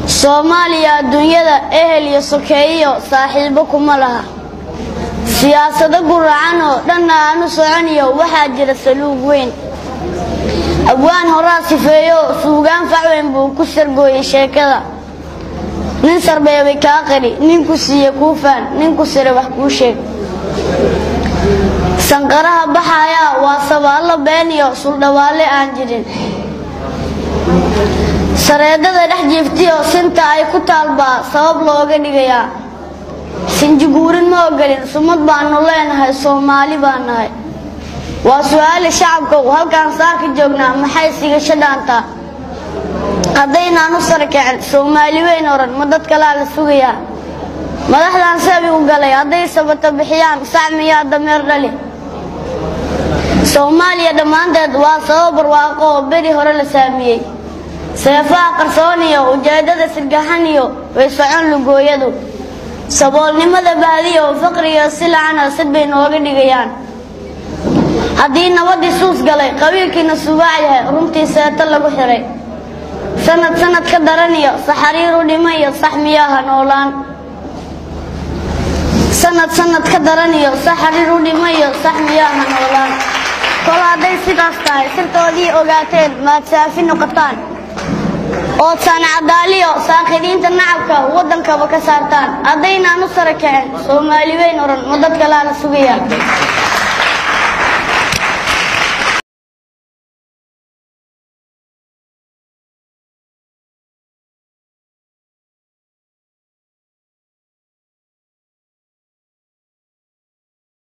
Soomaaliya dunyada ehel iyo sokeeyo saaxiibo kuma laha siyaasado guracan oo dhanna aanu soconiyo waxa jira saluug weyn abwaan horaa sifeeyo suugaan facweyn buu ku sargooyay sheekada nin sarbeebay ka qari nin ku siiye kuufaan nin ku sare wax ku sheeg sanqaraha baxaya waa sabaalo been iyo suldhawaale aan jirin sareedada dhex jiiftiyo sinta ay ku taalba sabab looga dhigayaa sinjiguurin ma ogalin sumad baanu leenahay Soomaali baan nahay waa su'aal shacabka halkaan saaka joognaa maxay sigasho dhaanta hadaynaanu sarkeen Soomaali weyn oran ma dad kale la sugayaa madaxdan sabi u galay haday sabata bixiyaan saamiya dameer dhali Soomaaliya dhamaanteed waa sabab barwaaqo bari hore la saamiyay seefaha qarsooniyo ujeedada sirgaxaniyo way socon lugooyadu saboolnimada baadiyo faqriga silacana sid bay nooga dhigayaan haddii nabadii suus galay qabiilkiina subaacyahay runtii seeta lagu xiray sanad ka daraniyo saxariiru dhimayo saxmiyaha noolaan sanad ka daraniyo saxariiru dhimayo saxmiyaha noolaan kol hadday sidaas tahay sirtoodii ogaateen maad saafi noqotaan oo sanacadaaliyo saaxidiinta nacabka wadankaba ka saartaan hadaynaanu sarakeen Soomaali weyn oran ma dad kale la sugayaa